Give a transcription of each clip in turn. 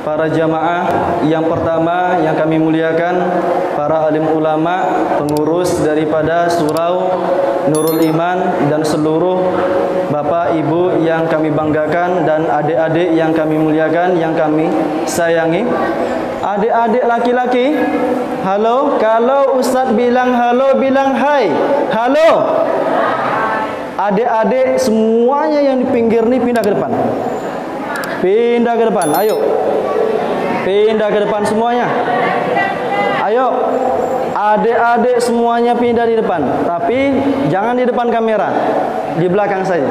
para jamaah yang pertama yang kami muliakan, para alim ulama, pengurus daripada Surau Nurul Iman, dan seluruh bapak ibu yang kami banggakan, dan adik-adik yang kami muliakan, yang kami sayangi. Adik-adik laki-laki, halo. Kalau Ustadz bilang halo, bilang hai. Halo. Adik-adik semuanya yang di pinggir nih pindah ke depan. Pindah ke depan, ayo. Pindah ke depan semuanya. Ayo. Adik-adik semuanya pindah di depan. Tapi jangan di depan kamera, di belakang saja.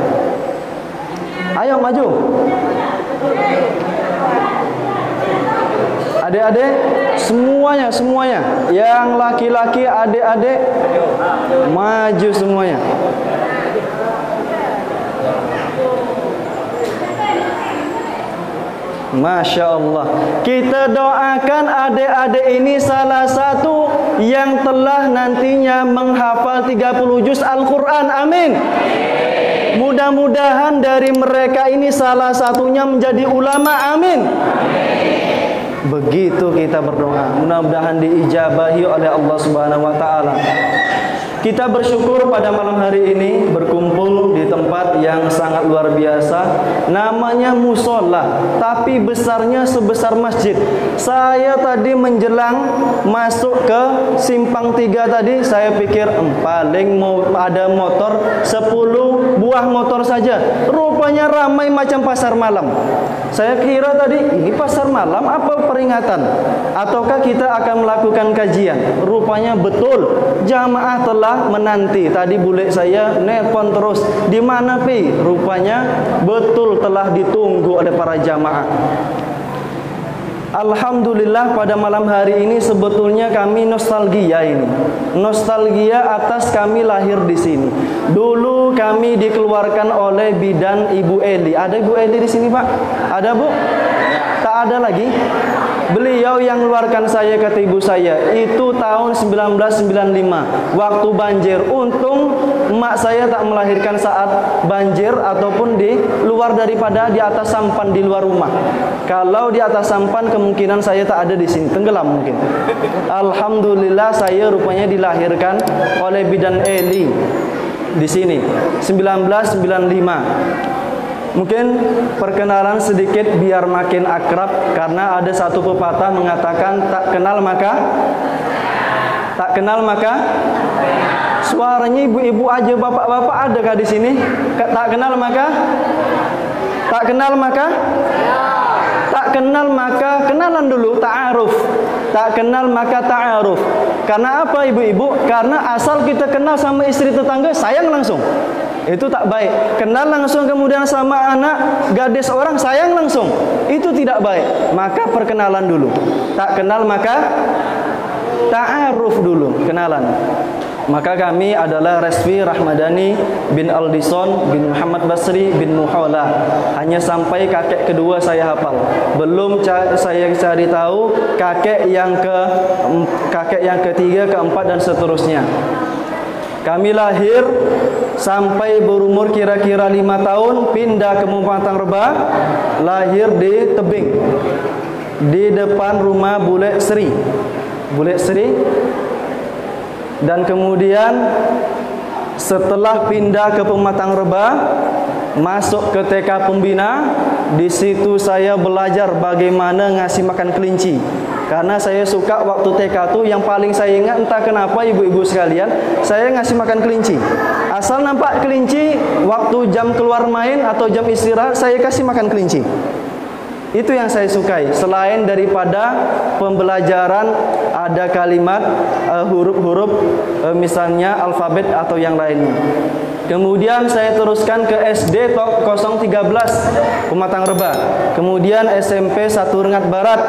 Ayo maju. Adik-adik semuanya. Yang laki-laki adik-adik maju semuanya. Masya Allah. Kita doakan adik-adik ini salah satu yang telah nantinya menghafal 30 juz Al-Quran. Amin. Mudah-mudahan dari mereka ini salah satunya menjadi ulama. Amin. Begitu kita berdoa, mudah-mudahan diijabahi oleh Allah Subhanahu wa taala. Kita bersyukur pada malam hari ini berkumpul di tempat yang sangat luar biasa. Namanya musola, tapi besarnya sebesar masjid. Saya tadi menjelang masuk ke simpang 3 tadi, saya pikir paling mau ada motor 10 buah motor saja. Rupanya ramai macam pasar malam. Saya kira tadi ini pasar malam apa peringatan, ataukah kita akan melakukan kajian. Rupanya betul, jamaah telah menanti. Tadi bule saya nelpon terus, di mana pi? Rupanya betul telah ditunggu oleh para jamaah. Alhamdulillah pada malam hari ini sebetulnya kami nostalgia ini. Nostalgia atas kami lahir di sini. Dulu kami dikeluarkan oleh bidan Ibu Eli. Ada Ibu Eli di sini, Pak? Ada, Bu? Tak ada lagi. Beliau yang mengeluarkan saya, kata ibu saya, itu tahun 1995 waktu banjir. Untung emak saya tak melahirkan saat banjir ataupun di luar daripada di atas sampan di luar rumah. Kalau di atas sampan kemungkinan saya tak ada di sini, tenggelam mungkin. Alhamdulillah saya rupanya dilahirkan oleh bidan Eli di sini 1995. Mungkin perkenalan sedikit biar makin akrab, karena ada satu pepatah mengatakan tak kenal maka suaranya ibu-ibu aja, bapak-bapak adakah di sini? Tak kenal maka kenalan dulu, ta'aruf. Tak kenal maka ta'aruf. Karena apa ibu-ibu? Karena asal kita kenal sama istri tetangga, sayang langsung. Itu tak baik. Kenal langsung kemudian sama anak gadis orang, sayang langsung. Itu tidak baik. Maka perkenalan dulu. Tak kenal maka ta'aruf dulu, kenalan. Maka kami adalah Resfi Rahmadani bin Aldison bin Muhammad Basri bin Muhola. Hanya sampai kakek kedua saya hafal. Belum saya cari tahu kakek yang ketiga, keempat dan seterusnya. Kami lahir sampai berumur kira-kira 5 tahun, pindah ke Pematang Rebah, lahir di Tebing, di depan rumah Bule Sri. Dan kemudian setelah pindah ke Pematang Rebah, masuk ke TK Pembina. Di situ saya belajar bagaimana ngasih makan kelinci. Karena saya suka waktu TK tuh yang paling saya ingat, entah kenapa ibu-ibu sekalian, saya ngasih makan kelinci. Asal nampak kelinci, waktu jam keluar main atau jam istirahat, saya kasih makan kelinci. Itu yang saya sukai. Selain daripada pembelajaran ada kalimat, huruf-huruf, misalnya alfabet atau yang lainnya. Kemudian saya teruskan ke SD 013 Pematang Rebah. Kemudian SMP 1 Rengat Barat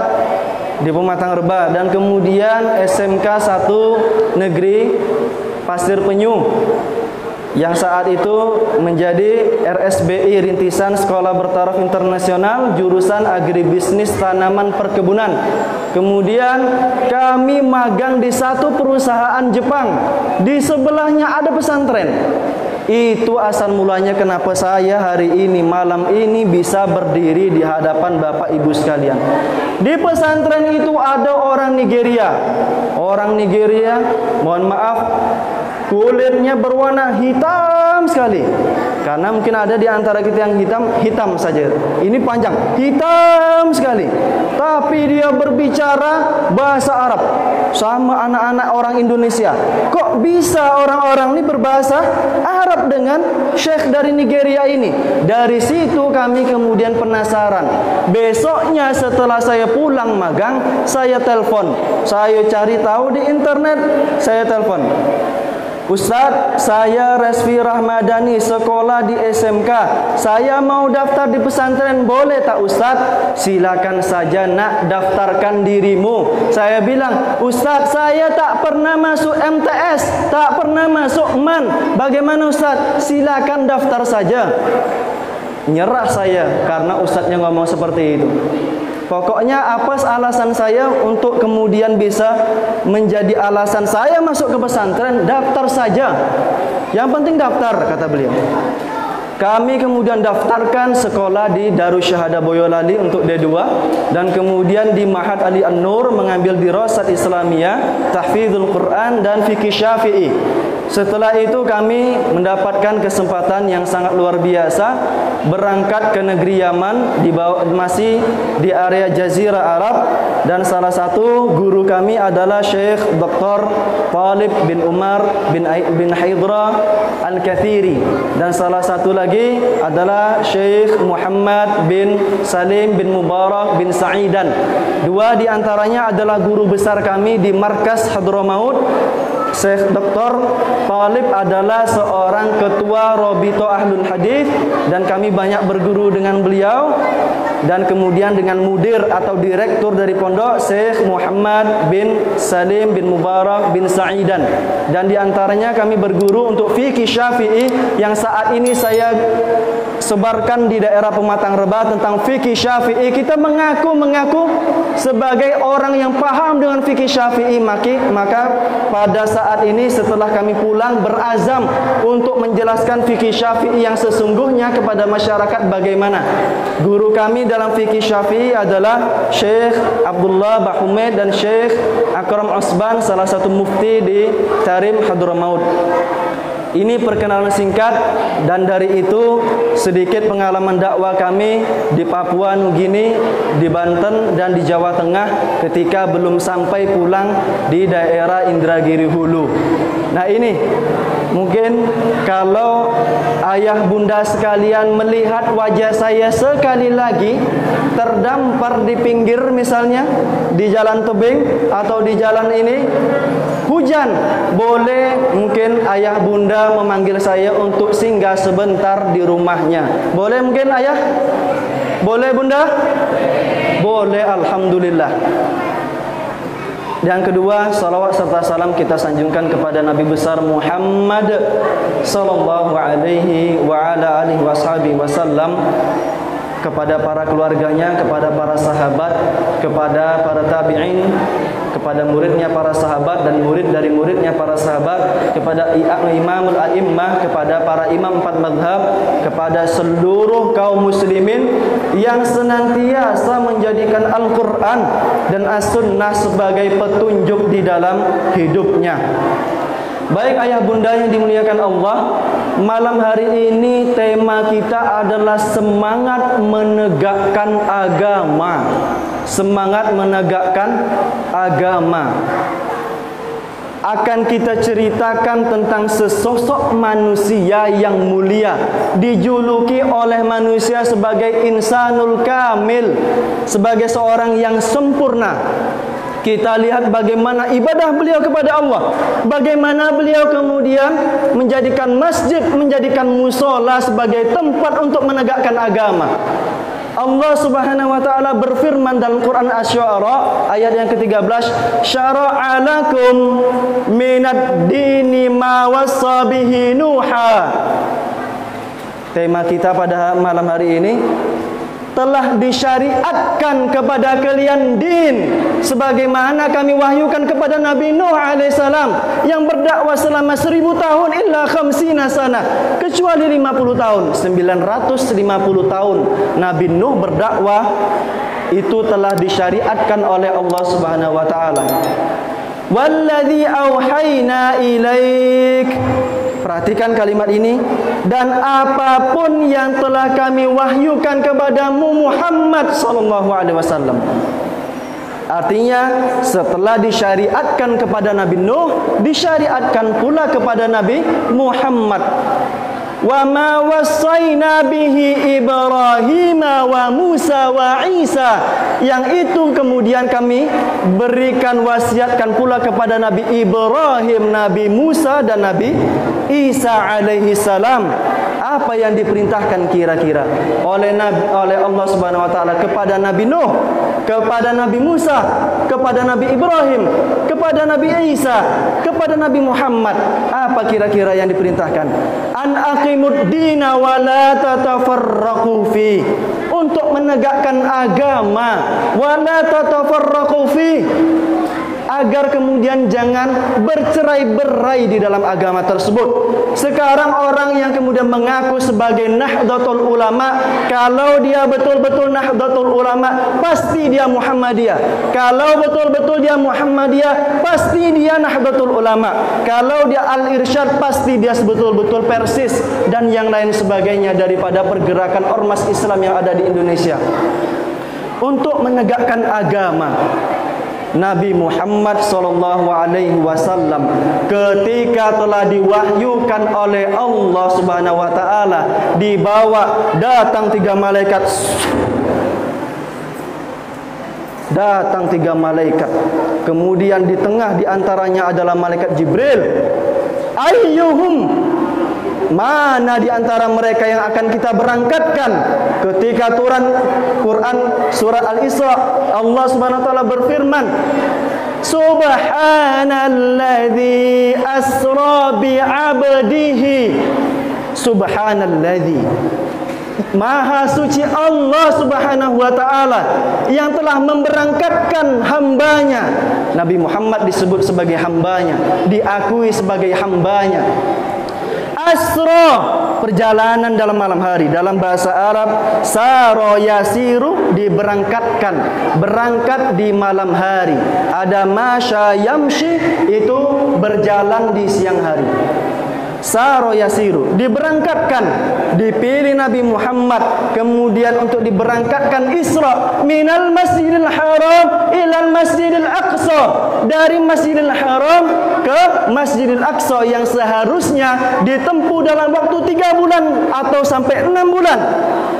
di Pematang Rebah. Dan kemudian SMK 1 Negeri Pasir Penyu, yang saat itu menjadi RSBI Rintisan Sekolah Bertaraf Internasional, jurusan Agribisnis Tanaman Perkebunan. Kemudian kami magang di satu perusahaan Jepang. Di sebelahnya ada pesantren. Itu asal mulanya kenapa saya hari ini, malam ini bisa berdiri di hadapan Bapak Ibu sekalian. Di pesantren itu ada orang Nigeria. Orang Nigeria, mohon maaf, kulitnya berwarna hitam sekali. Karena mungkin ada di antara kita yang hitam saja. Ini panjang, hitam sekali. Tapi dia berbicara bahasa Arab sama anak-anak orang Indonesia. Kok bisa orang-orang ini berbahasa Arab dengan syekh dari Nigeria ini? Dari situ kami kemudian penasaran. Besoknya setelah saya pulang magang, saya telepon. Saya cari tahu di internet, saya telepon. Ustaz, saya Resfi Rahmadani, sekolah di SMK. Saya mau daftar di pesantren, boleh tak Ustaz? Silakan saja nak, daftarkan dirimu. Saya bilang, Ustaz, saya tak pernah masuk MTS, tak pernah masuk MAN. Bagaimana Ustaz? Silakan daftar saja. Nyerah saya karena Ustaznya ngomong seperti itu. Pokoknya apa alasan saya untuk kemudian bisa menjadi alasan saya masuk ke pesantren? Daftar saja. Yang penting daftar, kata beliau. Kami kemudian daftarkan sekolah di Darussyahada Boyolali untuk D2 dan kemudian di Ma'had Ali An-Nur mengambil dirasat Islamiyah, tahfidzul Quran dan fikih Syafi'i. Setelah itu kami mendapatkan kesempatan yang sangat luar biasa berangkat ke negeri Yaman, masih di area Jazirah Arab, dan salah satu guru kami adalah Syekh Dr. Talib bin Umar bin Haidra Al-Kathiri, dan salah satu lagi adalah Syekh Muhammad bin Salim bin Mubarak bin Sa'idan. Dua di antaranya adalah guru besar kami di Markas Hadramaut. Syekh Dr. Talib adalah seorang ketua Robito Ahlul Hadis dan kami banyak berguru dengan beliau, dan kemudian dengan mudir atau direktur dari pondok Syekh Muhammad bin Salim bin Mubarak bin Sa'idan, dan di antaranya kami berguru untuk fikih Syafi'i yang saat ini saya sebarkan di daerah Pematang Reba tentang fikih Syafi'i. Kita mengaku sebagai orang yang paham dengan fikih Syafi'i, maka pada saat ini setelah kami pulang berazam untuk menjelaskan fikih Syafi'i yang sesungguhnya kepada masyarakat. Bagaimana guru kami dalam fikih Syafi'i adalah Syekh Abdullah Bahumed dan Syekh Akram Osban, salah satu mufti di Tarim Hadramaut. Ini perkenalan singkat, dan dari itu sedikit pengalaman dakwah kami di Papua Nugini, di Banten, dan di Jawa Tengah ketika belum sampai pulang di daerah Indragiri Hulu. Nah ini mungkin kalau ayah bunda sekalian melihat wajah saya sekali lagi terdampar di pinggir misalnya di jalan tebing atau di jalan ini hujan, boleh mungkin ayah bunda memanggil saya untuk singgah sebentar di rumahnya. Boleh mungkin ayah? Boleh bunda? Boleh, alhamdulillah. Yang kedua, salawat serta salam kita sanjungkan kepada Nabi besar Muhammad sallallahu alaihi wa ala alihi wasallam, kepada para keluarganya, kepada para sahabat, kepada para tabi'in, kepada muridnya para sahabat dan murid dari muridnya para sahabat, kepada imamul a'immah, kepada para imam 4 mazhab, kepada seluruh kaum muslimin yang senantiasa menjadikan Al-Quran dan As-Sunnah sebagai petunjuk di dalam hidupnya. Baik ayah bunda yang dimuliakan Allah, malam hari ini tema kita adalah semangat menegakkan agama. Semangat menegakkan agama. Akan kita ceritakan tentang sesosok manusia yang mulia, dijuluki oleh manusia sebagai insanul kamil, sebagai seorang yang sempurna. Kita lihat bagaimana ibadah beliau kepada Allah, bagaimana beliau kemudian menjadikan masjid, menjadikan musola sebagai tempat untuk menegakkan agama. Allah Subhanahu wa taala berfirman dalam Quran Asy-Syu'ara ayat yang ke-13, "Syara'a lakum minad dini ma wassa bihi Nuha." Tema kita pada malam hari ini, telah disyariatkan kepada kalian din sebagaimana kami wahyukan kepada Nabi Nuh alaihissalam yang berdakwah selama 1000 tahun illa khamsina sana, kecuali 50 tahun, 950 tahun Nabi Nuh berdakwah itu telah disyariatkan oleh Allah Subhanahu wa taala. Walladzi auhayna ilaik. Perhatikan kalimat ini. Dan apapun yang telah kami wahyukan kepadamu Muhammad sallallahu alaihi wasallam. Artinya setelah disyariatkan kepada Nabi Nuh, disyariatkan pula kepada Nabi Muhammad. Wa ma wasaina bihi Ibrahim wa Musa wa Isa, yang itu kemudian kami berikan wasiatkan pula kepada Nabi Ibrahim, Nabi Musa dan Nabi Isa alaihi salam. Apa yang diperintahkan kira-kira oleh Allah Subhanahu wa taala kepada Nabi Nuh, kepada Nabi Musa, kepada Nabi Ibrahim, kepada Nabi Isa, kepada Nabi Muhammad? Apa kira-kira yang diperintahkan? An aqimud dina wa la tatafarraqu fi, untuk menegakkan agama, wa la tatafarraqu fi, agar kemudian jangan bercerai-berai di dalam agama tersebut. Sekarang orang yang kemudian mengaku sebagai Nahdlatul Ulama, kalau dia betul-betul Nahdlatul Ulama, pasti dia Muhammadiyah. Kalau betul-betul dia Muhammadiyah, pasti dia Nahdlatul Ulama. Kalau dia Al-Irsyad, pasti dia betul-betul Persis dan yang lain sebagainya daripada pergerakan ormas Islam yang ada di Indonesia. Untuk menegakkan agama, Nabi Muhammad sallallahu alaihi wasallam ketika telah diwahyukan oleh Allah Subhanahu wa taala, dibawa datang 3 malaikat. Datang 3 malaikat. Kemudian di tengah di antaranya adalah malaikat Jibril. Ayyuhum, mana di antara mereka yang akan kita berangkatkan? Ketika turun Quran surat Al-Isra, Allah Subhanahu wa taala berfirman, Subhanalladzi asra bi 'abdihi. Subhanalladzi, Maha suci Allah Subhanahu wa taala yang telah memberangkatkan hambanya. Nabi Muhammad disebut sebagai hambanya, diakui sebagai hambanya. Asra, perjalanan dalam malam hari. Dalam bahasa Arab, saro yasiru, diberangkatkan, berangkat di malam hari. Ada masya yamshi, itu berjalan di siang hari. Saro yasiru, diberangkatkan, dipilih Nabi Muhammad kemudian untuk diberangkatkan Isra minal Masjidil Haram ilal Masjidil Aqsa, dari Masjidil Haram ke Masjidil Aqsa yang seharusnya ditempuh dalam waktu 3 bulan atau sampai 6 bulan.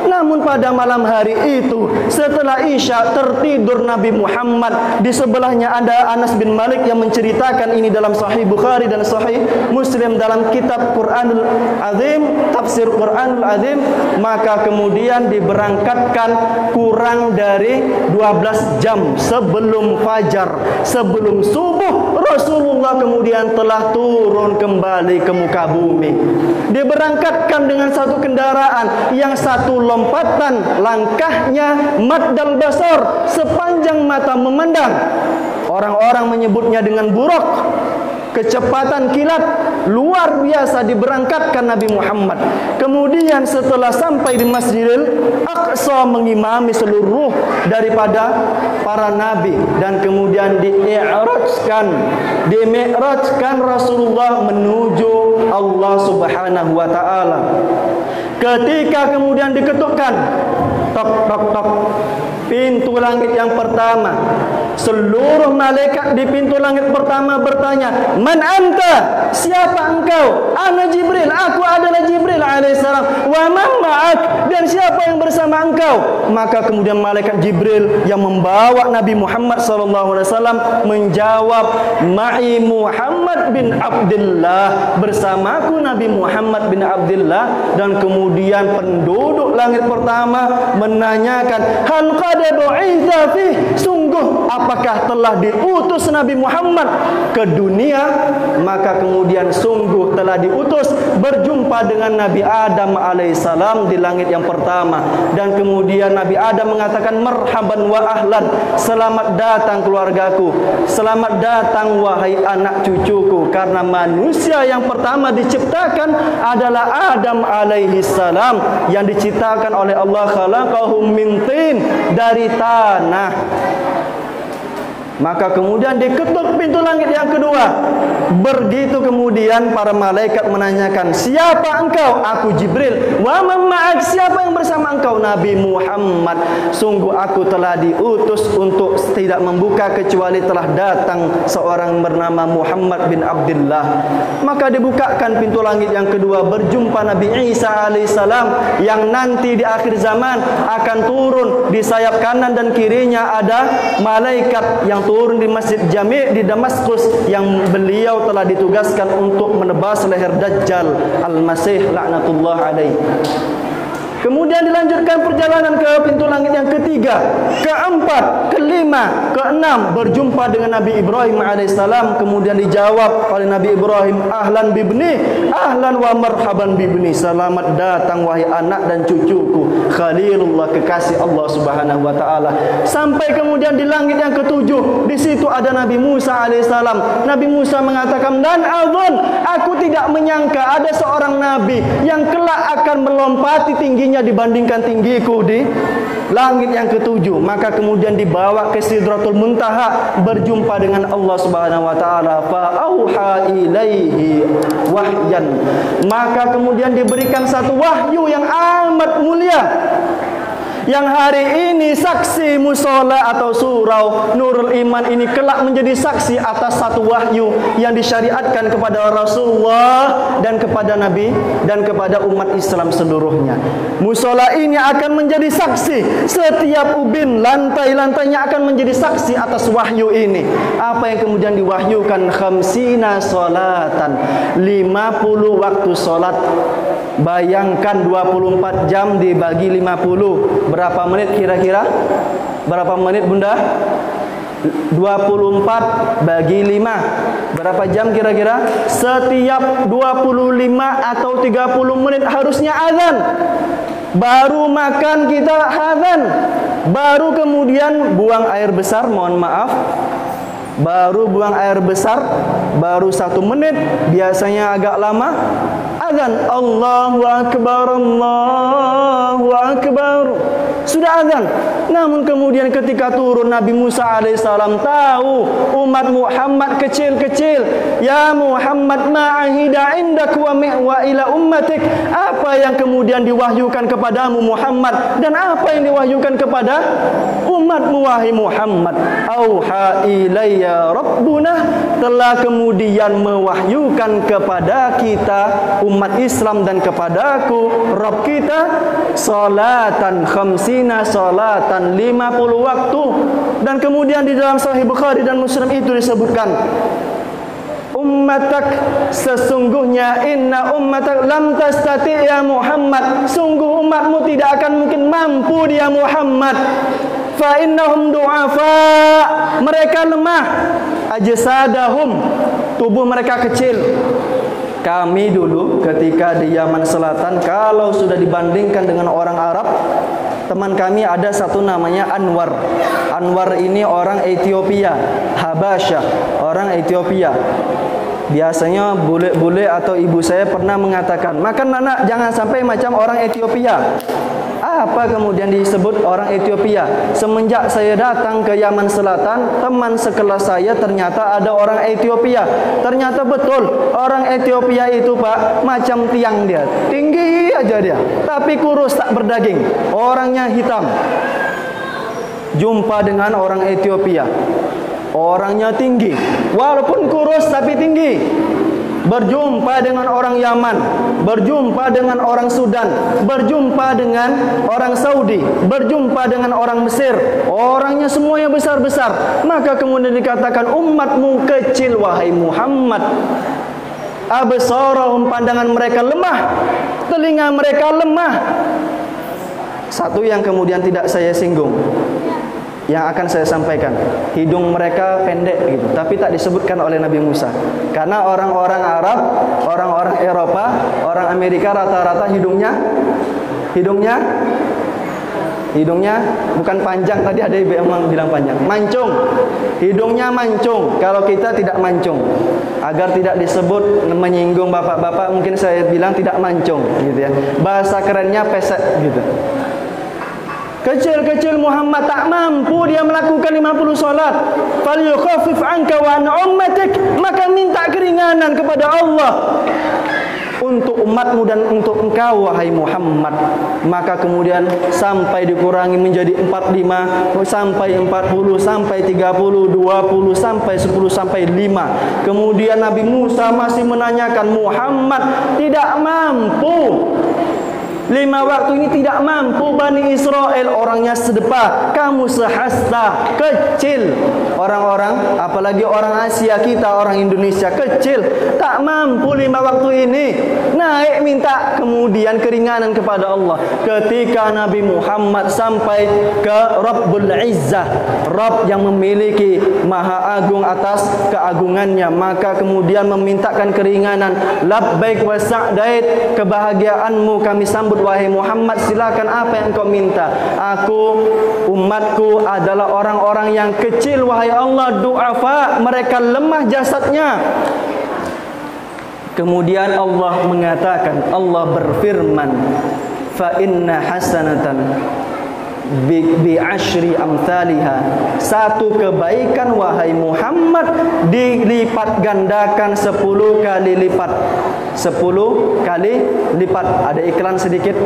Namun pada malam hari itu setelah Isya tertidur Nabi Muhammad. Di sebelahnya ada Anas bin Malik yang menceritakan ini dalam Sahih Bukhari dan Sahih Muslim dalam kitab Quranul Azim, tafsir Quranul Azim. Maka kemudian diberangkatkan kurang dari 12 jam sebelum fajar, sebelum subuh, Rasulullah kemudian telah turun kembali ke muka bumi. Diberangkatkan dengan satu kendaraan yang satu lompatan, langkahnya maddal basar, sepanjang mata memandang. Orang-orang menyebutnya dengan buraq, kecepatan kilat luar biasa. Diberangkatkan Nabi Muhammad. Kemudian setelah sampai di Masjidil Aqsa, mengimami seluruh daripada para nabi, dan kemudian dimi'rajkan Rasulullah menuju Allah Subhanahu wa taala. Ketika kemudian diketukkan, tok tok tok, pintu langit yang pertama, seluruh malaikat di pintu langit pertama bertanya, "Man anta?" Siapa engkau? Ana Jibril, aku adalah Jibril alaihissalam. Wa man ma'ak? Dan siapa yang bersama engkau? Maka kemudian malaikat Jibril yang membawa Nabi Muhammad sallallahu alaihi wasallam menjawab, "Ma'i Muhammad bin Abdullah." Bersamaku Nabi Muhammad bin Abdullah. Dan kemudian penduduk langit pertama menanyakan, "Hal qad bu'itha fi?" Sungguh sungguh apakah telah diutus Nabi Muhammad ke dunia? Maka kemudian sungguh telah diutus berjumpa dengan Nabi Adam alaihissalam di langit yang pertama. Dan kemudian Nabi Adam mengatakan, marhaban wa ahlan, selamat datang keluargaku, selamat datang wahai anak cucuku. Karena manusia yang pertama diciptakan adalah Adam alaihissalam, yang diciptakan oleh Allah, khalaqahum min tin, dari tanah. Maka kemudian diketuk pintu langit yang kedua. Begitu kemudian para malaikat menanyakan, siapa engkau? Aku Jibril. Wa man ma'ak, siapa yang bersama engkau? Nabi Muhammad. Sungguh aku telah diutus untuk tidak membuka kecuali telah datang seorang bernama Muhammad bin Abdullah. Maka dibukakan pintu langit yang kedua, berjumpa Nabi Isa alaihissalam, yang nanti di akhir zaman akan turun di sayap kanan dan kirinya ada malaikat yang turun di Masjid Jami' di Damaskus, yang beliau telah ditugaskan untuk menebas leher Dajjal Al-Masih laknatullah alaih. Kemudian dilanjutkan perjalanan ke pintu langit yang ketiga, keempat, kelima, keenam, berjumpa dengan Nabi Ibrahim alaihissalam. Kemudian dijawab oleh Nabi Ibrahim, ahlan bibni, ahlan wa marhaban bibni, selamat datang wahai anak dan cucuku, Khalilullah, kekasih Allah subhanahu wa ta'ala. Sampai kemudian di langit yang ketujuh, di situ ada Nabi Musa alaihissalam. Nabi Musa mengatakan, dan azan, aku tidak menyangka ada seorang Nabi yang kelak akan melompati tingginya dibandingkan tinggiku di langit yang ketujuh. Maka kemudian dibawa ke Sidratul Muntaha, berjumpa dengan Allah Subhanahu wa taala. Fa auha ilaihi wahyan. Maka kemudian diberikan satu wahyu yang amat mulia, yang hari ini saksi musola atau surau Nurul Iman ini kelak menjadi saksi atas satu wahyu yang disyariatkan kepada Rasulullah dan kepada Nabi dan kepada umat Islam seluruhnya. Musola ini akan menjadi saksi, setiap ubin lantai-lantainya akan menjadi saksi atas wahyu ini. Apa yang kemudian diwahyukan? Khamsina solatan, 50 waktu solat. Bayangkan 24 jam dibagi 50, berapa menit kira-kira? Berapa menit bunda? 24 bagi 5, berapa jam kira-kira? Setiap 25 atau 30 menit harusnya azan. Baru makan kita azan, baru kemudian buang air besar, mohon maaf, baru buang air besar, baru 1 menit, biasanya agak lama, azan, Allahu Akbar, Allahu Akbar, sudah azan. Namun kemudian ketika turun Nabi Musa alaihissalam tahu umat Muhammad kecil-kecil, ya Muhammad ma'ahida indak wa ila ummatik, apa yang kemudian diwahyukan kepadamu Muhammad, dan apa yang diwahyukan kepada umatmu wahai Muhammad? Auha ilayya Rabbuna, telah kemudian mewahyukan kepada kita umat Islam dan kepadaku Rabb kita, salatan khamsina, salatan 50 waktu. Dan kemudian di dalam Sahih Bukhari dan Muslim itu disebutkan, ummatak, sesungguhnya inna ummatak lam tastati ya Muhammad, sungguh umatmu tidak akan mungkin mampu dia Muhammad. Fa innahum du'afa, mereka lemah, ajsadahum, tubuh mereka kecil. Kami dulu ketika di Yaman Selatan, kalau sudah dibandingkan dengan orang Arab, teman kami ada satu namanya Anwar. Anwar ini orang Ethiopia, Habasya, orang Ethiopia. Biasanya bule-bule atau ibu saya pernah mengatakan, makan anak jangan sampai macam orang Ethiopia. Apa kemudian disebut orang Ethiopia? Semenjak saya datang ke Yaman Selatan, teman sekelas saya ternyata ada orang Ethiopia. Ternyata betul, orang Ethiopia itu Pak, macam tiang dia, tinggi aja dia, tapi kurus tak berdaging, orangnya hitam. Jumpa dengan orang Ethiopia, orangnya tinggi, walaupun kurus tapi tinggi. Berjumpa dengan orang Yaman, berjumpa dengan orang Sudan, berjumpa dengan orang Saudi, berjumpa dengan orang Mesir, orangnya semuanya besar-besar. Maka kemudian dikatakan umatmu kecil wahai Muhammad. Absarahum, pandangan mereka lemah, telinga mereka lemah. Satu yang kemudian tidak saya singgung, yang akan saya sampaikan. Hidung mereka pendek gitu, tapi tak disebutkan oleh Nabi Musa. Karena orang-orang Arab, orang-orang Eropa, orang Amerika rata-rata hidungnya bukan panjang, tadi ada ibu yang bilang panjang, mancung. Hidungnya mancung. Kalau kita tidak mancung, agar tidak disebut menyinggung bapak-bapak, mungkin saya bilang tidak mancung gitu ya. Bahasa kerennya pesek gitu. Kecil-kecil Muhammad tak mampu dia melakukan 50 solat. Falyukhaffif anka wa an ummatik, maka minta keringanan kepada Allah untuk umatmu dan untuk engkau wahai Muhammad. Maka kemudian sampai dikurangi menjadi 45, sampai 40, sampai 30, 20, sampai 10, sampai 5. Kemudian Nabi Musa masih menanyakan, Muhammad tidak mampu 5 waktu ini, tidak mampu. Bani Israel orangnya sedepah, kamu sehasta, kecil. Orang-orang, apalagi orang Asia, kita orang Indonesia kecil, tak mampu 5 waktu ini. Naik minta kemudian keringanan kepada Allah. Ketika Nabi Muhammad sampai ke Rabbul Izzah, Rabb yang memiliki maha agung atas keagungannya, maka kemudian memintakan keringanan. Labbaik wa sa'dait, kebahagiaanmu kami sambut wahai Muhammad, silakan apa yang kau minta. Aku, umatku adalah orang-orang yang kecil wahai Allah, du'afa, mereka lemah jasadnya. Kemudian Allah mengatakan, Allah berfirman, fa inna hasanatan bi asyri amthaliha, satu kebaikan wahai Muhammad dilipat gandakan 10 kali lipat. 10 kali lipat. Ada iklan sedikit.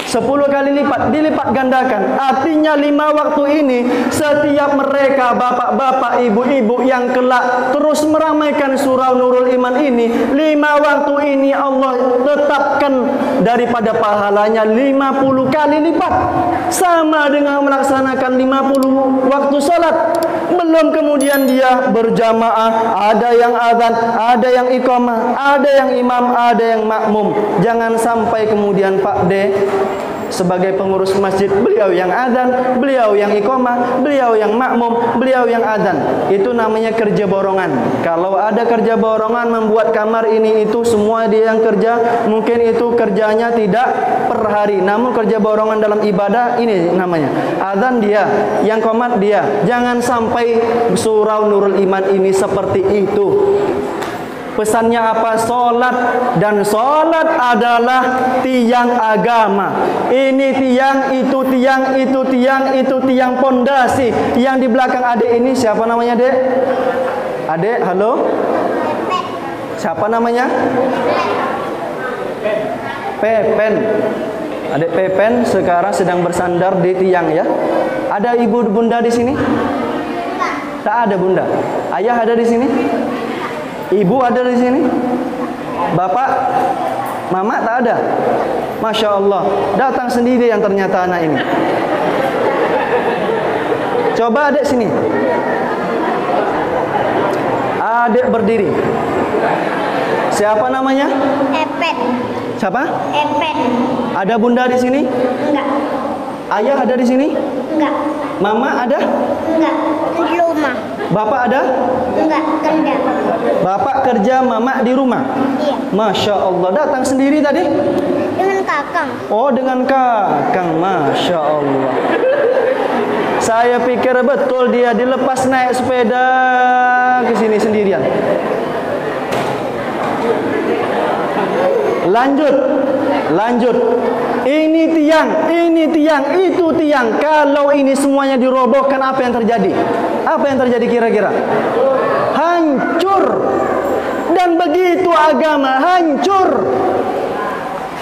10 kali lipat, dilipat gandakan. Artinya 5 waktu ini setiap mereka bapak-bapak, ibu-ibu yang kelak terus meramaikan surau Nurul Iman ini, 5 waktu ini Allah tetapkan daripada pahalanya 50 kali lipat, sama dengan melaksanakan 50 waktu salat. Belum kemudian dia berjamaah, ada yang azan, ada yang iqamah, ada yang imam, ada yang makmum. Jangan sampai kemudian Pak D sebagai pengurus masjid, beliau yang azan, beliau yang iqamah, beliau yang makmum, beliau yang azan. Itu namanya kerja borongan. Kalau ada kerja borongan membuat kamar ini itu semua dia yang kerja, mungkin itu kerjanya tidak per hari, namun kerja borongan dalam ibadah ini namanya. Azan dia, yang qomat dia. Jangan sampai surau Nurul Iman ini seperti itu. Pesannya apa? Solat, dan solat adalah tiang agama. Ini tiang, itu tiang, itu tiang, itu tiang pondasi. Yang di belakang adik ini siapa namanya, Dek? Adik, halo? Siapa namanya? Pepen. Adik Pepen sekarang sedang bersandar di tiang ya. Ada ibu bunda di sini? Tak ada bunda. Ayah ada di sini? Ibu ada di sini? Bapak? Mama tak ada? Masya Allah, datang sendiri yang ternyata anak ini. Coba adik sini. Adik berdiri. Siapa namanya? Epet. Siapa? Epet. Ada bunda di sini? Enggak. Ayah ada di sini? Enggak. Mama ada? Enggak. Di rumah. Bapak ada? Enggak. Kerja. Bapak kerja, mama di rumah? Iya. Masya Allah, datang sendiri tadi? Dengan kakang. Oh, dengan kakang. Masya Allah. Saya pikir betul dia dilepas naik sepeda ke sini sendirian. Lanjut. Ini tiang, itu tiang. Kalau ini semuanya dirobohkan, apa yang terjadi? Apa yang terjadi kira-kira? Hancur. Dan begitu agama hancur.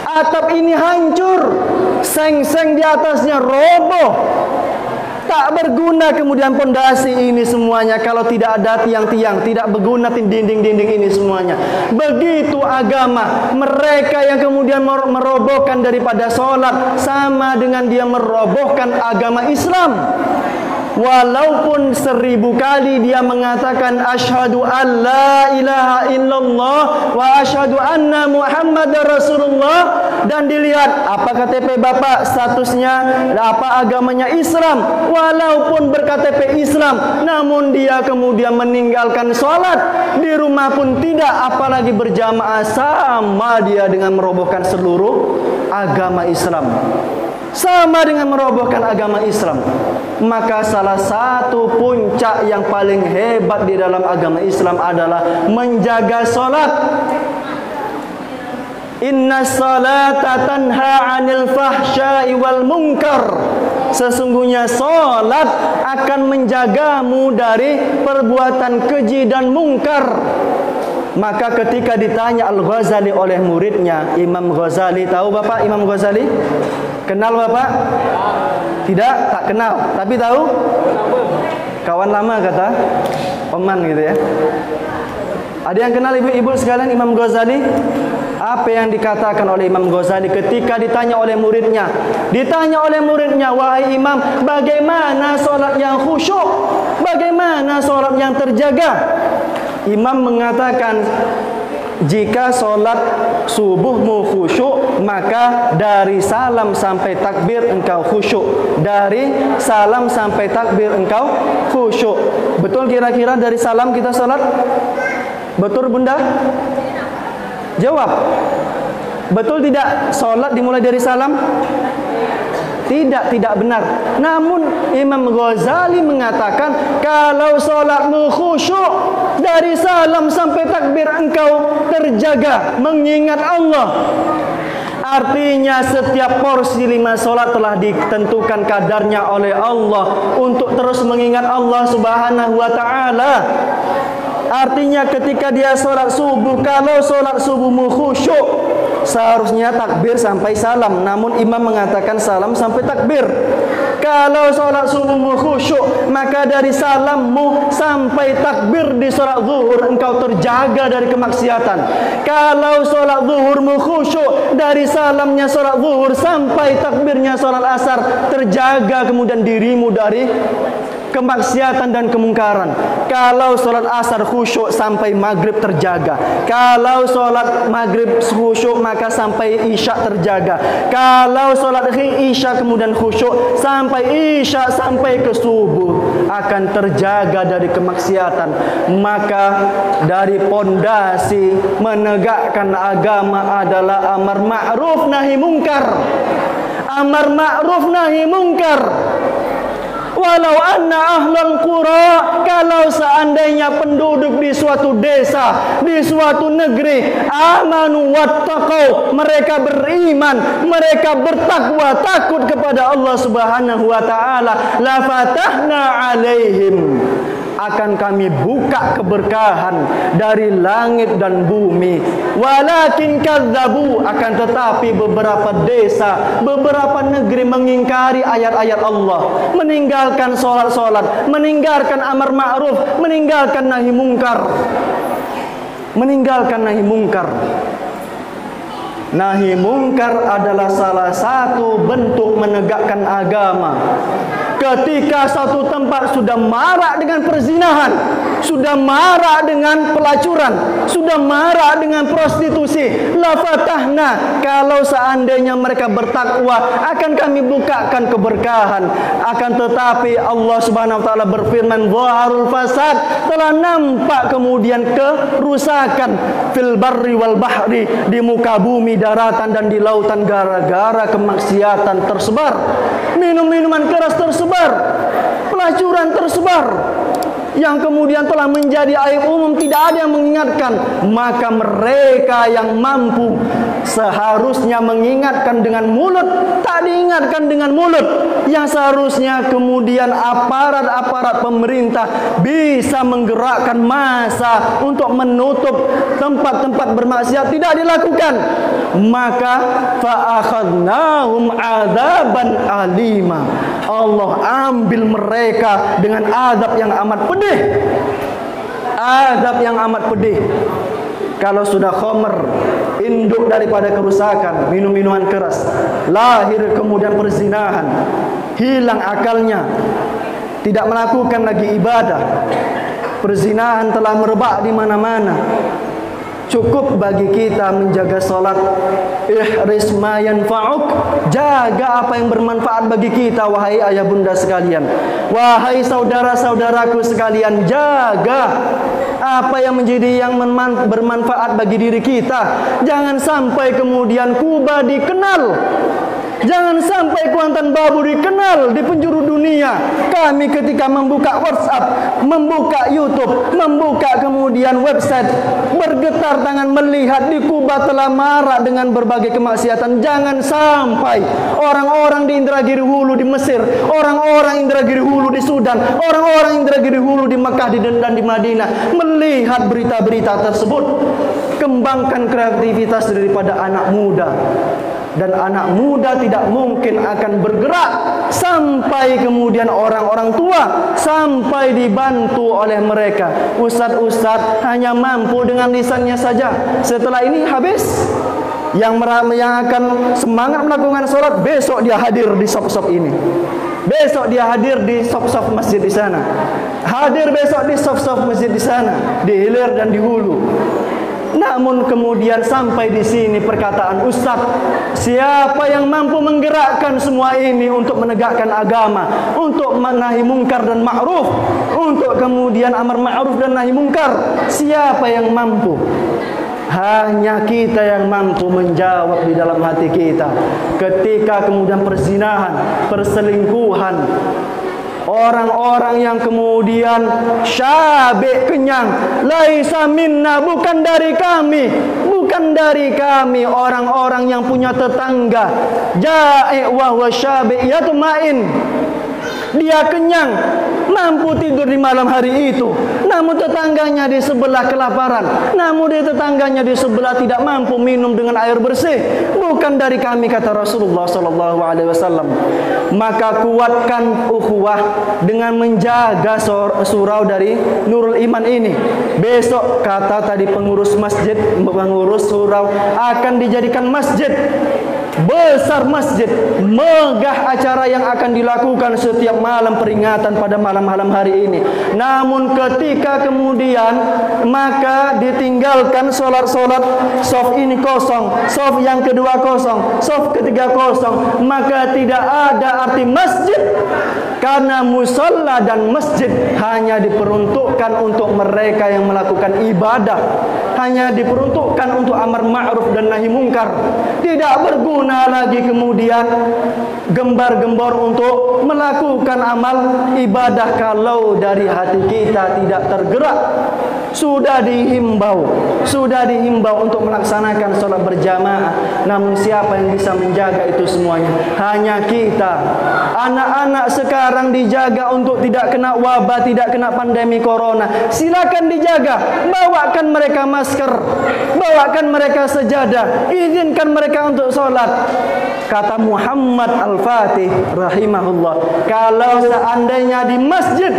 Atap ini hancur. Seng-seng di atasnya roboh. Tak berguna kemudian pondasi ini semuanya kalau tidak ada tiang-tiang, tidak berguna dinding-dinding ini semuanya. Begitu agama, mereka yang kemudian merobohkan daripada solat sama dengan dia merobohkan agama Islam. walaupun 1000 kali dia mengatakan asyhadu an la ilaha illallah wa asyhadu anna muhammadar rasulullah, dan dilihat apa KTP bapak statusnya, apa agamanya Islam, walaupun ber-KTP Islam namun dia kemudian meninggalkan sholat di rumah pun tidak, apalagi berjamaah, sama dia dengan merobohkan seluruh agama Islam, sama dengan merobohkan agama Islam. Maka salah satu puncak yang paling hebat di dalam agama Islam adalah menjaga salat. Inna salata tanha 'anil fahsya'i wal munkar. Sesungguhnya salat akan menjagamu dari perbuatan keji dan mungkar. Maka ketika ditanya Al-Ghazali oleh muridnya Imam Ghazali, tahu Bapak Imam Ghazali? Kenal Bapak? Tidak, tak kenal. Tapi tahu? Kawan lama kata Oman gitu ya. Ada yang kenal ibu-ibu sekalian Imam Ghazali? Apa yang dikatakan oleh Imam Ghazali ketika ditanya oleh muridnya? Ditanya oleh muridnya, wahai Imam, bagaimana solat yang khusyuk? Bagaimana solat yang terjaga? Imam mengatakan, jika solat subuhmu khusyuk, maka dari salam sampai takbir engkau khusyuk. Dari salam sampai takbir engkau khusyuk. Betul kira-kira dari salam kita solat? Betul bunda? Jawab. Betul tidak solat dimulai dari salam? Tidak, tidak benar. Namun Imam Ghazali mengatakan, kalau solatmu khusyuk, dari salam sampai takbir engkau terjaga mengingat Allah. Artinya setiap porsi 5 solat telah ditentukan kadarnya oleh Allah untuk terus mengingat Allah Subhanahu wa ta'ala. Artinya ketika dia solat subuh, kalau solat subuhmu khusyuk, seharusnya takbir sampai salam. Namun imam mengatakan salam sampai takbir. Kalau solat subuhmu khusyuk, maka dari salammu sampai takbir di solat zuhur engkau terjaga dari kemaksiatan. Kalau solat zuhurmu khusyuk, dari salamnya solat zuhur sampai takbirnya solat asar terjaga kemudian dirimu dari kemaksiatan dan kemungkaran. Kalau solat asar khusyuk sampai maghrib terjaga. Kalau solat maghrib khusyuk maka sampai isya terjaga. Kalau solat isya kemudian khusyuk sampai isya sampai ke subuh akan terjaga dari kemaksiatan. Maka dari pondasi menegakkan agama adalah amar ma'ruf nahi mungkar. Amar ma'ruf nahi mungkar. Walau anna ahlul qura, kalau seandainya penduduk di suatu desa, di suatu negeri, amanu wattaqau, mereka beriman, mereka bertakwa, takut kepada Allah Subhanahu wa taala, la fatahna alaihim, akan kami buka keberkahan dari langit dan bumi. Walakin kadzabu, akan tetapi beberapa desa, beberapa negeri mengingkari ayat-ayat Allah, meninggalkan solat-solat, meninggalkan amar ma'ruf, meninggalkan nahi mungkar. Meninggalkan nahi mungkar. Nahi mungkar adalah salah satu bentuk menegakkan agama. Ketika satu tempat sudah marak dengan perzinahan, sudah marak dengan pelacuran, sudah marak dengan prostitusi, la fatahna, kalau seandainya mereka bertakwa akan kami bukakan keberkahan. Akan tetapi Allah Subhanahu wa taala berfirman, zaharul fasad, telah nampak kemudian kerusakan fil barri wal bahri, di muka bumi, daratan dan di lautan, gara-gara kemaksiatan tersebar. Minum-minuman keras tersebar, pelacuran tersebar, yang kemudian telah menjadi aib umum, tidak ada yang mengingatkan. Maka mereka yang mampu seharusnya mengingatkan dengan mulut, tak diingatkan dengan mulut. Yang seharusnya kemudian aparat-aparat pemerintah bisa menggerakkan massa untuk menutup tempat-tempat bermaksiat, tidak dilakukan. Maka fa'akhadnahum adzaban alima, Allah ambil mereka dengan azab yang amat pedih. Azab yang amat pedih. Kalau sudah khamr, induk daripada kerusakan, minum-minuman keras, lahir kemudian perzinahan, hilang akalnya, tidak melakukan lagi ibadah. Perzinahan telah merebak di mana-mana. Cukup bagi kita menjaga salat. Ihris ma yanfa'uk, jaga apa yang bermanfaat bagi kita, wahai ayah bunda sekalian, wahai saudara-saudaraku sekalian. Jaga apa yang menjadi yang bermanfaat bagi diri kita. Jangan sampai kemudian Kuba dikenal, jangan sampai Kuantan Babu dikenal di penjuru dunia. Kami ketika membuka WhatsApp, membuka YouTube, membuka kemudian website, bergetar tangan melihat di Kuba telah marak dengan berbagai kemaksiatan. Jangan sampai orang-orang di Indragiri Hulu di Mesir, orang-orang Indragiri Hulu di Sudan, orang-orang Indragiri Hulu di Mekah dan di Madinah melihat berita-berita tersebut. Kembangkan kreativitas daripada anak muda. Dan anak muda tidak mungkin akan bergerak sampai kemudian orang-orang tua sampai dibantu oleh mereka. Ustaz-ustaz hanya mampu dengan lisannya saja. Setelah ini habis. Yang akan semangat melakukan sholat, besok dia hadir di shop-shop ini, besok dia hadir di shop-shop masjid di sana, hadir besok di shop-shop masjid di sana, di hilir dan di hulu. Namun kemudian sampai di sini perkataan Ustaz, siapa yang mampu menggerakkan semua ini untuk menegakkan agama, untuk menahi mungkar dan ma'ruf, untuk kemudian amar ma'ruf dan nahi mungkar? Siapa yang mampu? Hanya kita yang mampu menjawab di dalam hati kita. Ketika kemudian perzinahan, perselingkuhan, orang-orang yang kemudian syabik kenyang, laisa minna, bukan dari kami, bukan dari kami. Orang-orang yang punya tetangga ja'i wa huwa syabik yatma'in, dia kenyang, mampu tidur di malam hari itu, namun tetangganya di sebelah kelaparan, namun tetangganya di sebelah tidak mampu minum dengan air bersih. Bukan dari kami, kata Rasulullah SAW. Maka kuatkan ukhuwah dengan menjaga surau dari Nurul Iman ini. Besok kata tadi pengurus masjid, pengurus surau akan dijadikan masjid besar, masjid megah, acara yang akan dilakukan setiap malam peringatan pada malam-malam hari ini. Namun ketika kemudian maka ditinggalkan solat-solat, sof ini kosong, sof yang kedua kosong, sof ketiga kosong, maka tidak ada arti masjid. Karena musalla dan masjid hanya diperuntukkan untuk mereka yang melakukan ibadah, hanya diperuntukkan untuk amar ma'ruf dan nahi mungkar. Tidak berguna lagi kemudian gembar-gembor untuk melakukan amal ibadah kalau dari hati kita tidak tergerak. Sudah dihimbau untuk melaksanakan sholat berjamaah, namun siapa yang bisa menjaga itu semuanya? Hanya kita. Anak-anak sekarang dijaga untuk tidak kena wabah, tidak kena pandemi corona. Silakan dijaga, bawakan mereka masker, bawakan mereka sejadah, izinkan mereka untuk sholat. Kata Muhammad Al-Fatih rahimahullah, kalau seandainya di masjid,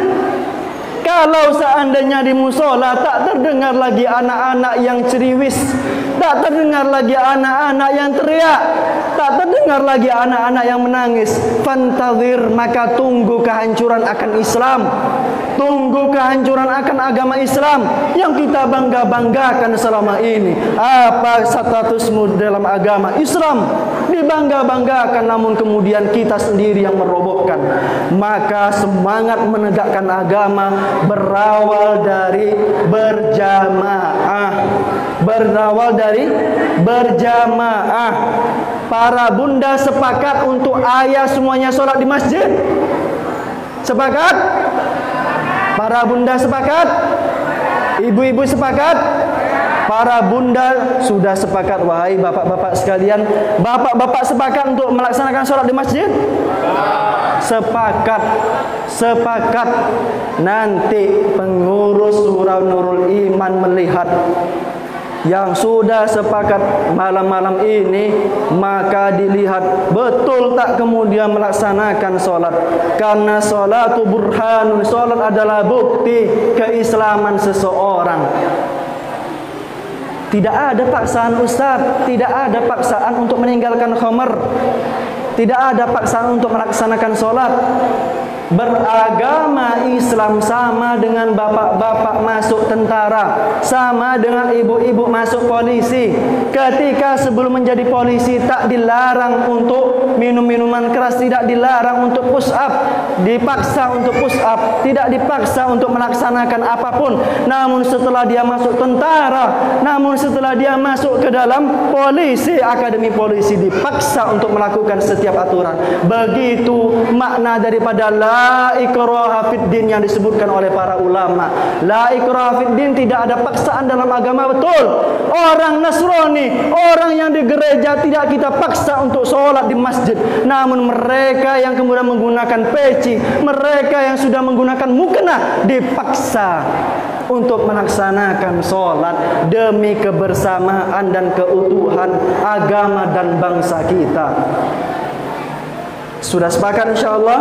kalau seandainya di musola tak terdengar lagi anak-anak yang ceriwis, tak terdengar lagi anak-anak yang teriak, tak terdengar lagi anak-anak yang menangis, fantazir, maka tunggu kehancuran akan Islam, tunggu kehancuran akan agama Islam yang kita bangga-banggakan selama ini. Apa statusmu dalam agama Islam? Dibangga-banggakan, namun kemudian kita sendiri yang merobohkan. Maka semangat menegakkan agama berawal dari berjamaah, berawal dari berjamaah. Para bunda sepakat untuk ayah semuanya sholat di masjid? Sepakat? Para bunda sepakat? Ibu-ibu sepakat? Para bunda sudah sepakat. Wahai bapak-bapak sekalian, bapak-bapak sepakat untuk melaksanakan sholat di masjid? Sepakat. Sepakat. Nanti pengurus surau Nurul Iman melihat yang sudah sepakat malam-malam ini, maka dilihat betul tak kemudian melaksanakan sholat. Karena sholatu burhanun, sholat adalah bukti keislaman seseorang. Tidak ada paksaan ustaz, tidak ada paksaan untuk meninggalkan khamar, tidak ada paksaan untuk melaksanakan sholat. beragama Islam sama dengan bapak-bapak masuk tentara, sama dengan ibu-ibu masuk polisi. Ketika sebelum menjadi polisi tak dilarang untuk minum minuman keras, tidak dilarang untuk push up, dipaksa untuk push up, tidak dipaksa untuk melaksanakan apapun. Namun setelah dia masuk tentara, namun setelah dia masuk ke dalam polisi, akademi polisi, dipaksa untuk melakukan setiap aturan. Begitu makna daripada la ikraha fid din yang disebutkan oleh para ulama. La ikraha fid din, tidak ada paksaan dalam agama, betul. Orang Nasrani, orang yang di gereja tidak kita paksa untuk sholat di masjid. Namun mereka yang kemudian menggunakan peci, mereka yang sudah menggunakan mukena, dipaksa untuk melaksanakan sholat demi kebersamaan dan keutuhan agama dan bangsa kita. Sudah sepakat insyaallah?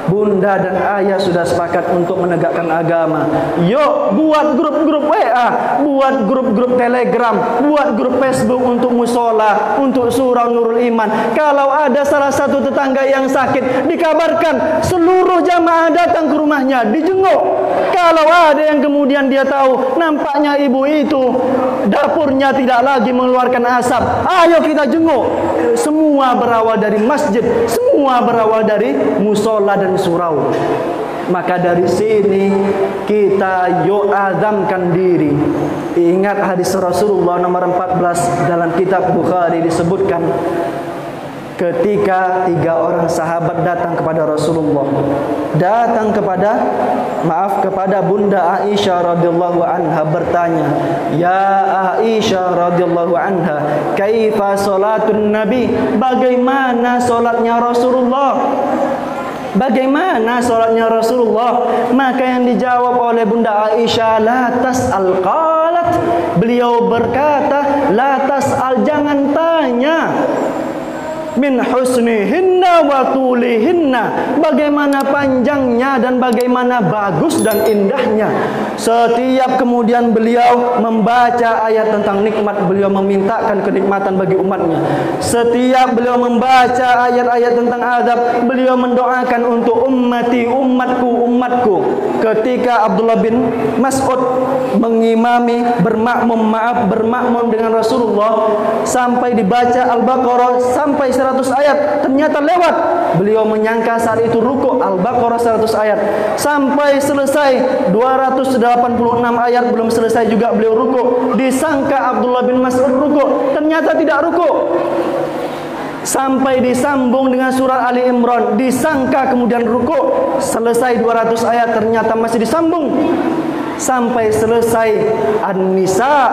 Bunda dan ayah sudah sepakat untuk menegakkan agama. Yuk buat grup-grup WA, buat grup-grup Telegram, buat grup Facebook untuk musola, untuk surau Nurul Iman. Kalau ada salah satu tetangga yang sakit, dikabarkan seluruh jamaah datang ke rumahnya, dijenguk. Kalau ada yang kemudian dia tahu nampaknya ibu itu dapurnya tidak lagi mengeluarkan asap, ayo kita jenguk. Semua berawal dari masjid, semua berawal dari musola dan surau. Maka dari sini kita yuk azamkan diri. Ingat hadis Rasulullah nomor 14 dalam kitab Bukhari, disebutkan ketika 3 orang sahabat datang kepada Rasulullah, datang kepada Bunda Aisyah radhiyallahu anha, bertanya, "Ya Aisyah radhiyallahu anha, kaifa salatun Nabi?" Bagaimana salatnya Rasulullah? Bagaimana salatnya Rasulullah? Maka yang dijawab oleh Bunda Aisyah, la tas'al, qalat. Beliau berkata, la tas'al, jangan tanya. Min husnihinna wa tulihinna, bagaimana panjangnya dan bagaimana bagus dan indahnya. Setiap kemudian beliau membaca ayat tentang nikmat, beliau memintakan kenikmatan bagi umatnya. Setiap beliau membaca ayat-ayat tentang azab, beliau mendoakan untuk ummati, umatku, umatku. Ketika Abdullah bin Mas'ud mengimami, bermakmum dengan Rasulullah sampai dibaca Al-Baqarah sampai 100 ayat, ternyata lewat. Beliau menyangka saat itu rukuk Al-Baqarah 100 ayat. Sampai selesai 286 ayat belum selesai juga beliau rukuk. Disangka Abdullah bin Mas'ud rukuk, ternyata tidak rukuk. Sampai disambung dengan surat Ali Imran, disangka kemudian rukuk. Selesai 200 ayat, ternyata masih disambung. Sampai selesai An-Nisa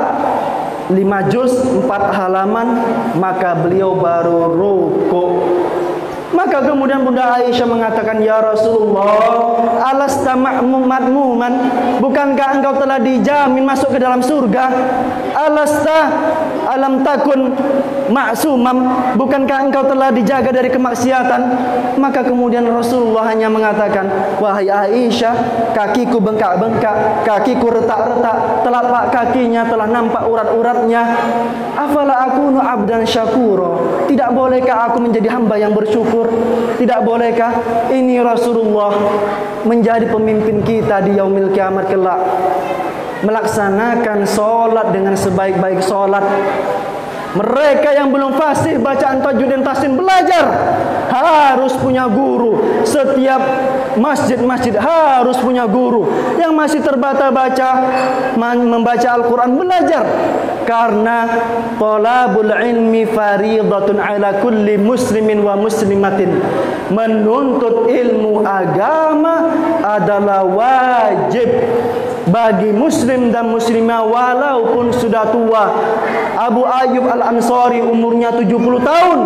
5 juz 4 halaman, maka beliau baru rukuk. Maka kemudian Bunda Aisyah mengatakan, "Ya Rasulullah, alasta ma'muman? Bukankah engkau telah dijamin masuk ke dalam surga? Alasta alam takun ma'sumam? Bukankah engkau telah dijaga dari kemaksiatan?" Maka kemudian Rasulullah hanya mengatakan, "Wahai Aisyah, kakiku bengkak-bengkak, kakiku retak-retak, telapak kakinya telah nampak urat-uratnya. Afala akunu abdan syakura? Tidak bolehkah aku menjadi hamba yang bersyukur? Tidak bolehkah?" Ini Rasulullah menjadi pemimpin kita di yaumil kiamat kelak, melaksanakan sholat dengan sebaik-baik sholat. Mereka yang belum fasih bacaan tajwid dan tahsin, belajar. Harus punya guru. Setiap masjid-masjid harus punya guru. Yang masih terbata-baca membaca Al-Quran, belajar. Karena talabul ilmi faridatun ala kulli muslimin wa muslimatin. Menuntut ilmu agama adalah wajib bagi muslim dan muslimah walaupun sudah tua. Abu Ayyub Al-Ansari umurnya 70 tahun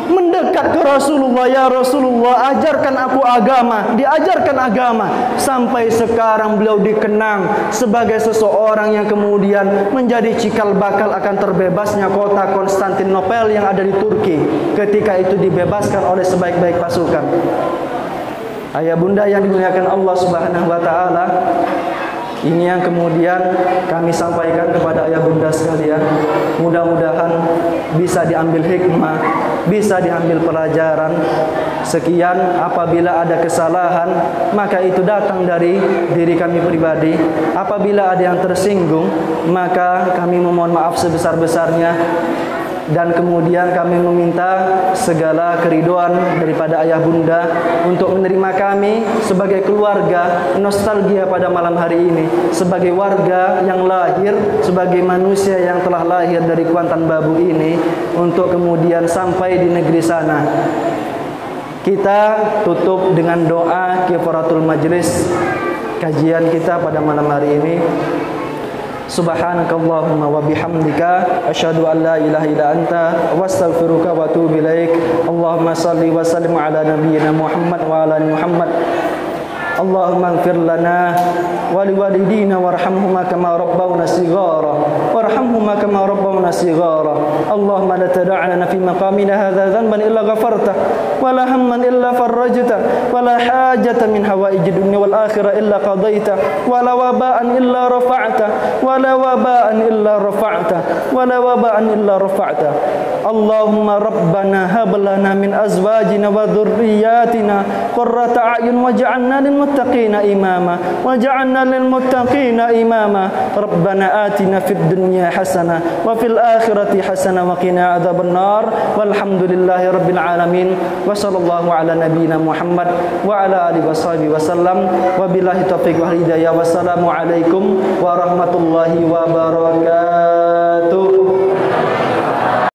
mendekat ke Rasulullah, "Ya Rasulullah, ajarkan aku agama." Diajarkan agama. Sampai sekarang beliau dikenang sebagai seseorang yang kemudian menjadi cikal bakal akan terbebasnya kota Konstantinopel yang ada di Turki. Ketika itu dibebaskan oleh sebaik-baik pasukan. Ayah bunda yang dimuliakan Allah Subhanahu wa taala, Ini yang kemudian kami sampaikan kepada ayah bunda sekalian. Mudah-mudahan bisa diambil hikmah, bisa diambil pelajaran. Sekian, apabila ada kesalahan, maka itu datang dari diri kami pribadi. Apabila ada yang tersinggung, maka kami memohon maaf sebesar-besarnya. Dan kemudian kami meminta segala keriduan daripada ayah bunda untuk menerima kami sebagai keluarga nostalgia pada malam hari ini, sebagai warga yang lahir, sebagai manusia yang telah lahir dari Kuantan Babu ini, untuk kemudian sampai di negeri sana. Kita tutup dengan doa kifaratul majlis kajian kita pada malam hari ini. Subhanakallahumma wa bihamdika asyhadu an la ilaha illa anta wastaghfiruka wa atubu ilaik. Allahumma shalli wa sallim ala nabiyyina Muhammad wa ala ali Muhammad. Allahumma ighfir lana wa liwalidina warhamhuma kama rabbawna shighara warhamhuma kama rabbawna shighara. Allahumma la tad'a lana fi maqamina hadha dhanban illa ghafarta wa la hamman illa farajta wa la hajatan min hawaijid dunya wal akhirah illa qadaita wa la waba'an illa rafa'ta wa la waba'an illa rafa'ta wa la waba'an illa rafa'ta. Allahumma rabbana hab lana min azwajina wa dhurriyyatina qurrata a'yun waj'alna lil muttaqina imama waj'alna lil muttaqina imama. Rabbana atina fid dunya hasanah wa fil akhirati hasanah wa qina adzabannar. Walhamdulillahi rabbil alamin. Wa sallallahu ala nabiyyina Muhammad wa ala alihi washabihi wasallam. Wabillahi taufiq wal hidayah. Wassalamu alaikum warahmatullahi wabarakatuh.